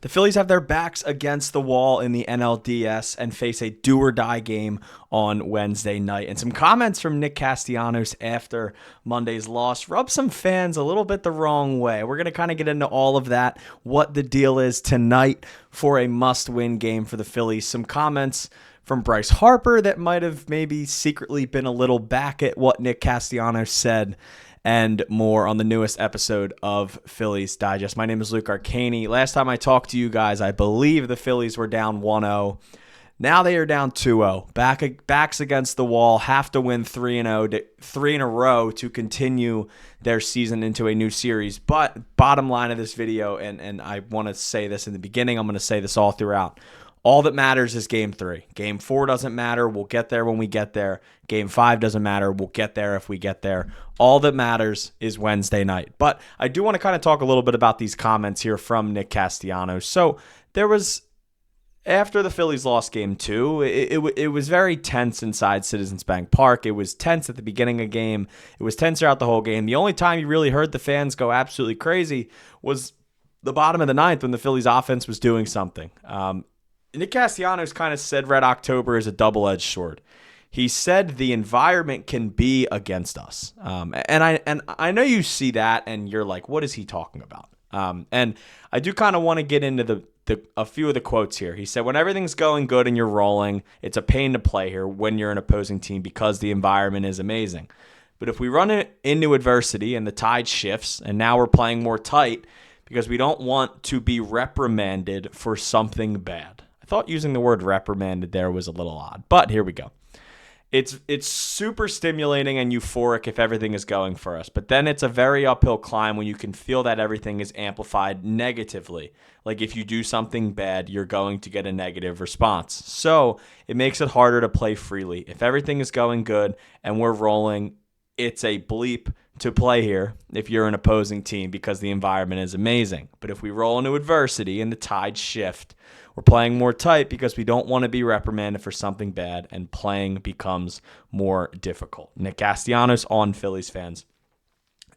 The Phillies have their backs against the wall in the NLDS and face a do-or-die game on Wednesday night. And some comments from Nick Castellanos after Monday's loss rubbed some fans a little bit the wrong way. We're going to kind of get into all of that, what the deal is tonight for a must-win game for the Phillies. Some comments from Bryce Harper that might have maybe secretly been a little back at what Nick Castellanos said, and more on the newest episode of Phillies Digest. My name is Luke Arcaini. Last time I talked to you guys, I believe the Phillies were down 1-0. Now they are down 2-0. Backs against the wall, have to win 3 in a row to continue their season into a new series. But bottom line of this video, and I want to say this in the beginning, I'm going to say this all throughout. All that matters is Game 3. Game 4 doesn't matter. We'll get there when we get there. Game 5 doesn't matter. We'll get there if we get there. All that matters is Wednesday night. But I do want to kind of talk a little bit about these comments here from Nick Castellanos. So there was, after the Phillies lost Game 2, it was very tense inside Citizens Bank Park. It was tense at the beginning of the game. It was tense throughout the whole game. The only time you really heard the fans go absolutely crazy was the bottom of the ninth when the Phillies offense was doing something. Nick Castellanos kind of said Red October is a double-edged sword. He said the environment can be against us. And I know you see that and you're like, what is he talking about? And I do kind of want to get into a few of the quotes here. He said, when everything's going good and you're rolling, it's a pain to play here when you're an opposing team because the environment is amazing. But if we run into adversity and the tide shifts and now we're playing more tight because we don't want to be reprimanded for something bad. I thought using the word reprimanded there was a little odd, but here we go. It's super stimulating and euphoric if everything is going for us, but then it's a very uphill climb when you can feel that everything is amplified negatively. Like if you do something bad, you're going to get a negative response. So it makes it harder to play freely. If everything is going good and we're rolling, it's a bleep to play here if you're an opposing team because the environment is amazing. But if we roll into adversity and the tides shift, we're playing more tight because we don't want to be reprimanded for something bad, and playing becomes more difficult. Nick Castellanos on Phillies fans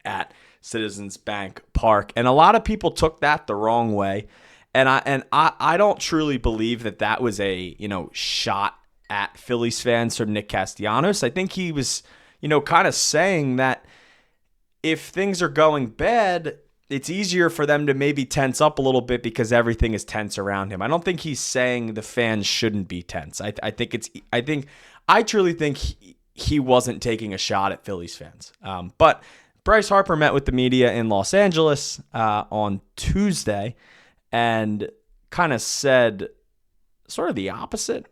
at Citizens Bank Park. And a lot of people took that the wrong way. And I don't truly believe that was a, shot at Phillies fans from Nick Castellanos. I think he was, kind of saying that if things are going bad, it's easier for them to maybe tense up a little bit because everything is tense around him. I don't think he's saying the fans shouldn't be tense. I truly think he wasn't taking a shot at Phillies fans. But Bryce Harper met with the media in Los Angeles on Tuesday and kind of said sort of the opposite.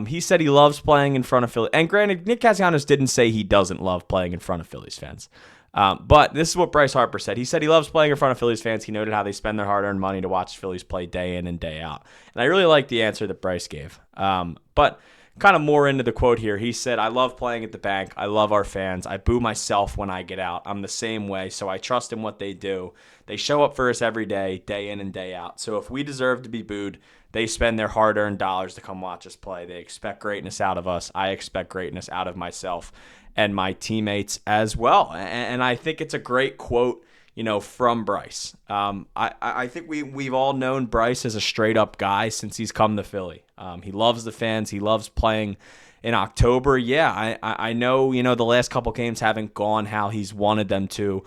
He said he loves playing in front of Phillies. And granted, Nick Castellanos didn't say he doesn't love playing in front of Phillies fans. But this is what Bryce Harper said. He said he loves playing in front of Phillies fans. He noted how they spend their hard-earned money to watch Phillies play day in and day out. And I really like the answer that Bryce gave. But kind of more into the quote here. He said, I love playing at the bank. I love our fans. I boo myself when I get out. I'm the same way, so I trust in what they do. They show up for us every day in and day out. So if we deserve to be booed, they spend their hard-earned dollars to come watch us play. They expect greatness out of us. I expect greatness out of myself and my teammates as well. And I think it's a great quote, from Bryce. I think we've all known Bryce as a straight-up guy since he's come to Philly. He loves the fans. He loves playing in October. Yeah, I know, the last couple games haven't gone how he's wanted them to,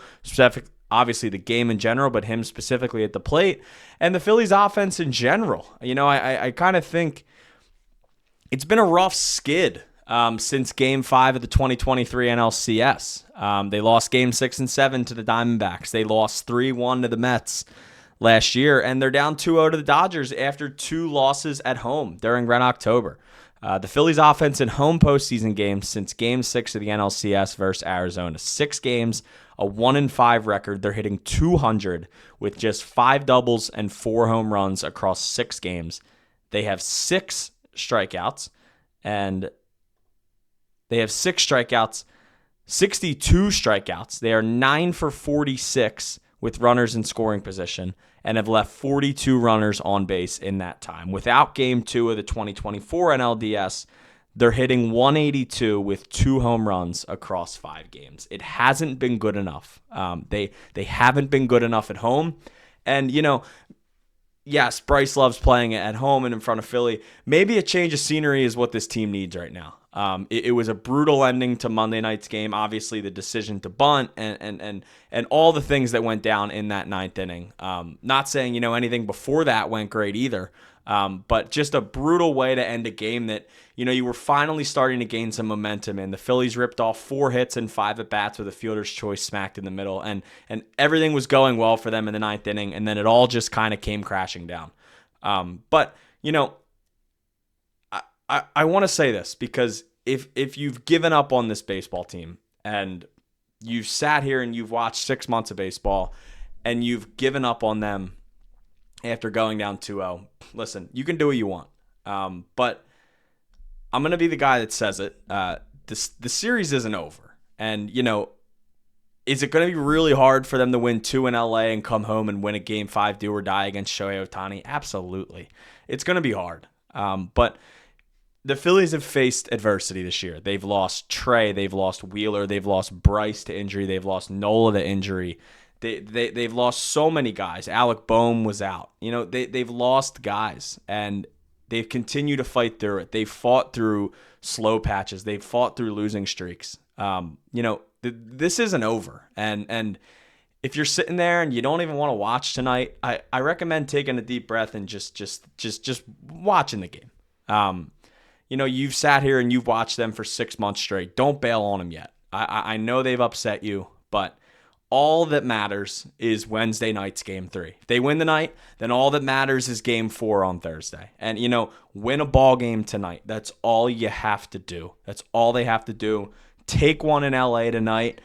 obviously the game in general, but him specifically at the plate and the Phillies offense in general. I kind of think it's been a rough skid since Game 5 of the 2023 NLCS. They lost Game 6 and 7 to the Diamondbacks. They lost 3-1 to the Mets last year, and they're down 2-0 to the Dodgers after 2 losses at home during Red October. The Phillies offense in home postseason games since Game 6 of the NLCS versus Arizona. 6 games, a 1-5 record. They're hitting .200 with just 5 doubles and 4 home runs across 6 games. They have 6 strikeouts, and they have 6 strikeouts, 62 strikeouts. They are 9 for 46 with runners in scoring position and have left 42 runners on base in that time. Without Game 2 of the 2024 NLDS, they're hitting .182 with 2 home runs across 5 games. It hasn't been good enough. They haven't been good enough at home. And, yes, Bryce loves playing at home and in front of Philly. Maybe a change of scenery is what this team needs right now. It was a brutal ending to Monday night's game. Obviously, the decision to bunt and all the things that went down in that ninth inning. Not saying anything before that went great either. But just a brutal way to end a game that you were finally starting to gain some momentum in. The Phillies ripped off 4 hits and 5 at bats with a fielder's choice smacked in the middle, and everything was going well for them in the ninth inning, and then it all just kind of came crashing down. But I want to say this because if you've given up on this baseball team and you've sat here and you've watched 6 months of baseball and you've given up on them after going down 2-0, listen, you can do what you want. But I'm going to be the guy that says it. The series isn't over. And, is it going to be really hard for them to win 2 in LA and come home and win a Game 5 do or die against Shohei Ohtani? Absolutely. It's going to be hard. But the Phillies have faced adversity this year. They've lost Trey. They've lost Wheeler. They've lost Bryce to injury. They've lost Nola to injury. They've lost so many guys. Alec Boehm was out. They've lost guys, and they've continued to fight through it. They've fought through slow patches. They've fought through losing streaks. This isn't over. And if you're sitting there and you don't even want to watch tonight, I recommend taking a deep breath and just watching the game. You've sat here and you've watched them for 6 months straight. Don't bail on them yet. I know they've upset you, but all that matters is Wednesday night's Game 3. If they win the night, then all that matters is Game 4 on Thursday. And, win a ball game tonight. That's all you have to do. That's all they have to do. Take one in LA tonight,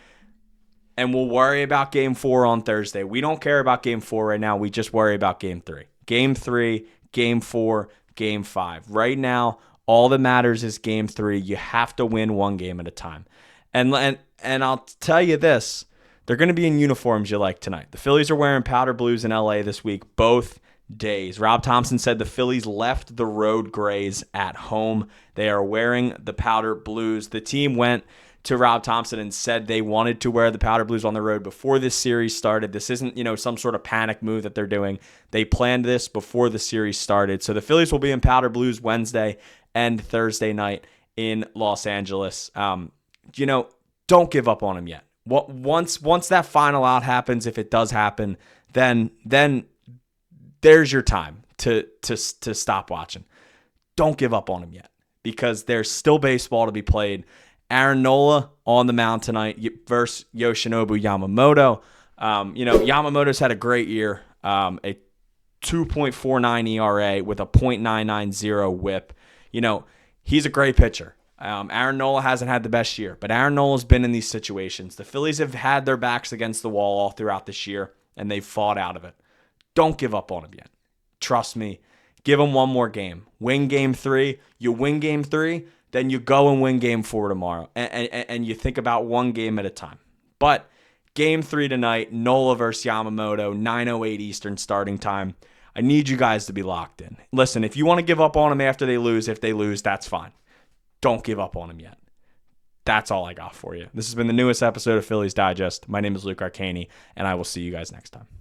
and we'll worry about Game 4 on Thursday. We don't care about Game 4 right now. We just worry about Game 3. Game 3, Game 4, Game 5. Right now, all that matters is Game 3. You have to win one game at a time. And I'll tell you this. They're going to be in uniforms you like tonight. The Phillies are wearing powder blues in LA this week, both days. Rob Thomson said the Phillies left the road grays at home. They are wearing the powder blues. The team went to Rob Thomson and said they wanted to wear the powder blues on the road before this series started. This isn't, some sort of panic move that they're doing. They planned this before the series started. So the Phillies will be in powder blues Wednesday and Thursday night in Los Angeles. Don't give up on them yet. Once that final out happens, if it does happen, then there's your time to stop watching. Don't give up on them yet because there's still baseball to be played. Aaron Nola on the mound tonight versus Yoshinobu Yamamoto. Yamamoto's had a great year, a 2.49 ERA with a .990 WHIP. He's a great pitcher. Aaron Nola hasn't had the best year, but Aaron Nola's been in these situations. The Phillies have had their backs against the wall all throughout this year, and they've fought out of it. Don't give up on them yet. Trust me. Give them one more game. Win Game 3. You win Game 3, then you go and win Game 4 tomorrow, and you think about one game at a time. But Game 3 tonight, Nola versus Yamamoto, 9:08 Eastern starting time. I need you guys to be locked in. Listen, if you want to give up on them after they lose, if they lose, that's fine. Don't give up on them yet. That's all I got for you. This has been the newest episode of Phillies Digest. My name is Luke Arcaini, and I will see you guys next time.